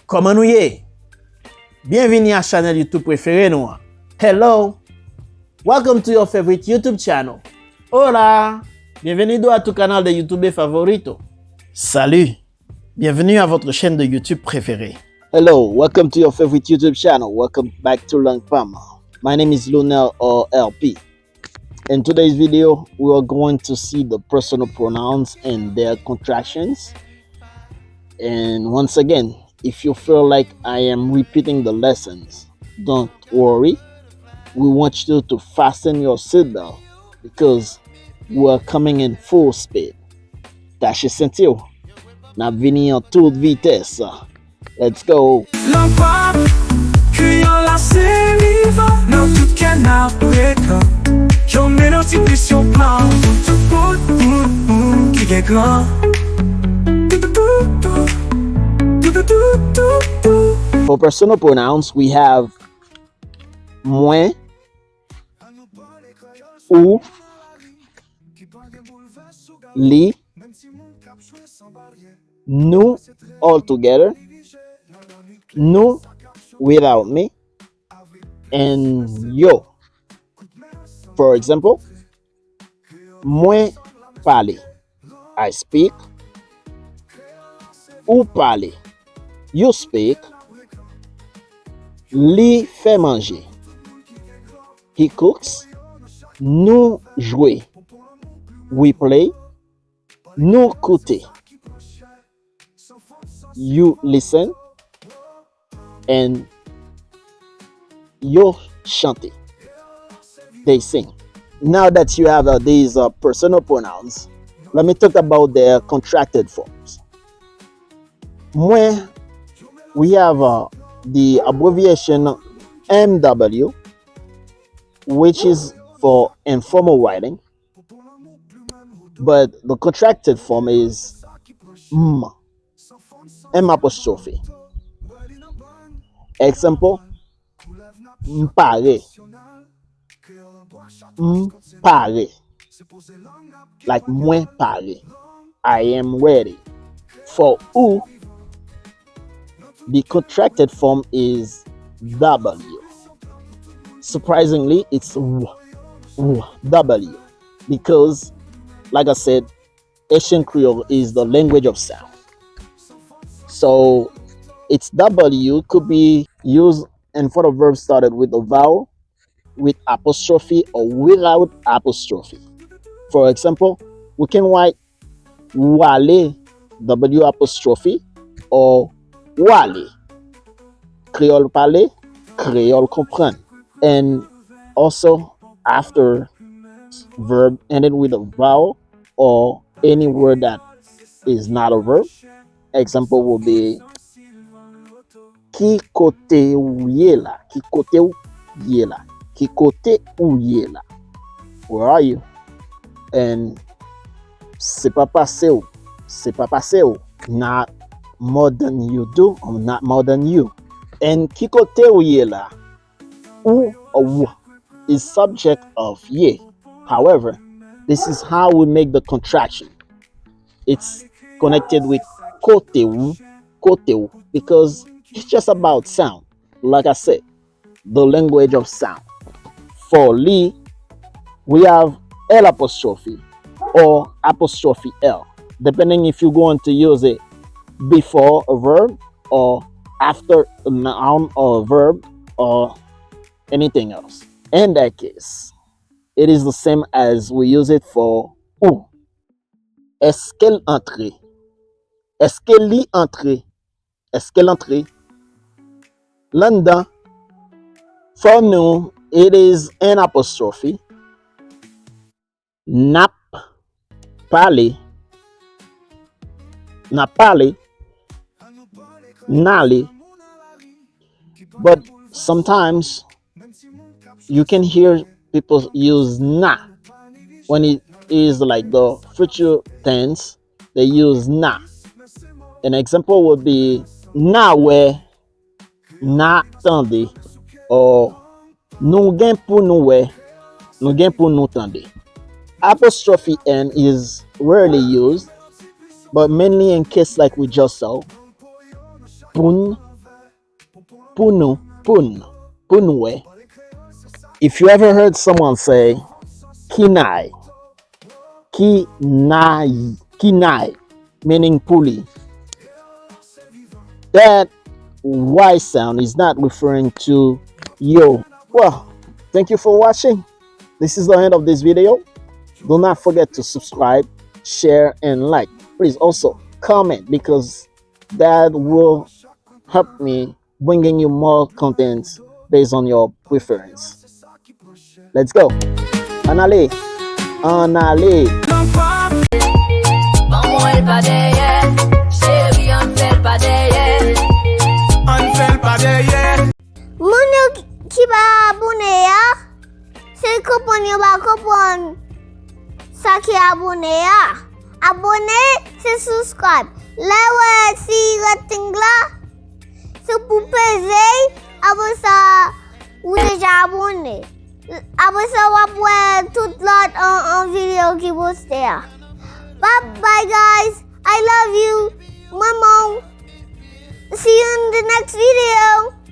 Comment nous y est? Bienvenue à la chaîne YouTube préférée nous. Hello! Welcome to your favorite YouTube channel. Hola! Bienvenido à ton canal de YouTube favorito. Salut! Bienvenue à votre chaîne de YouTube préférée. Hello, welcome to your favorite YouTube channel. Welcome back to Lang Pama. My name is Lunel or LP. In today's video, we are going to see the personal pronouns and their contractions. And once again, if you feel like I am repeating the lessons, don't worry. We want you to fasten your seatbelt because we are coming in full speed. Tâchez ceinture. N'a vini en toute vitesse. Let's go. For personal pronouns, we have moi, ou, li, nous all together, nous without me, and yo. For example, moi parler, I speak, ou parler, you speak, li fait manger, he cooks, nous jouer, we play, nous écouter, you listen, and you chanter, they sing. Now that you have these personal pronouns, let me talk about their contracted forms. When we have the abbreviation MW, which is for informal writing, but the contracted form is M apostrophe. Example, m'pare, m'pare, like moi pare, I am ready. For ou, the contracted form is W. Surprisingly, it's W because, like I said, Haitian Creole is the language of sound. So it's W could be used in front of verbs started with a vowel, with apostrophe, or without apostrophe. For example, we can write wale, W apostrophe, or wale. Creole parler, Creole comprendre. And also after verb ended with a vowel or any word that is not a verb. Example will be ki kote ou ye la, ki kote ou ye la, ki kote ou ye la. Where are you? And c'est pas passé ou, not more than you do or not more than you. And ki kote ou ye la, ou or w is subject of ye. However, this is how we make the contraction. It's connected with kote ou, because it's just about sound. Like I said, the language of sound. For li, we have L apostrophe or apostrophe L, depending if you're going to use it before a verb or after a noun or a verb or anything else. In that case, it is the same as we use it for ou. Est-ce qu'elle entre? Est-ce qu'elle y entre? Est-ce qu'elle entre? London, for nous, it is an apostrophe. Nap, parler, nale. But sometimes you can hear people use na when it is like the future tense. They use na. An example would be na we, na tande, or nou gen pou nou we, nou gen pou nou tande. Apostrophe N is rarely used, but mainly in case like we just saw. Poun, Punu, punwe. If you ever heard someone say kinai, kinai, meaning pulley, that Y sound is not referring to yo. Well, thank you for watching. This is the end of this video. Do not forget to subscribe, share, and like. Please also comment because that will help me bringing you more content based on your preference. Let's go. Anale. Anale. Moun yo ki ba abone ya, se kopon yo ba kopon sa ki abone ya. Abone se subscribe. Lewe si rating la, se pou peze, apre sa ou deja abone. Apre sa wapwe tout lot an video ki poste ya. Bye guys, I love you. Maman. See you in the next video.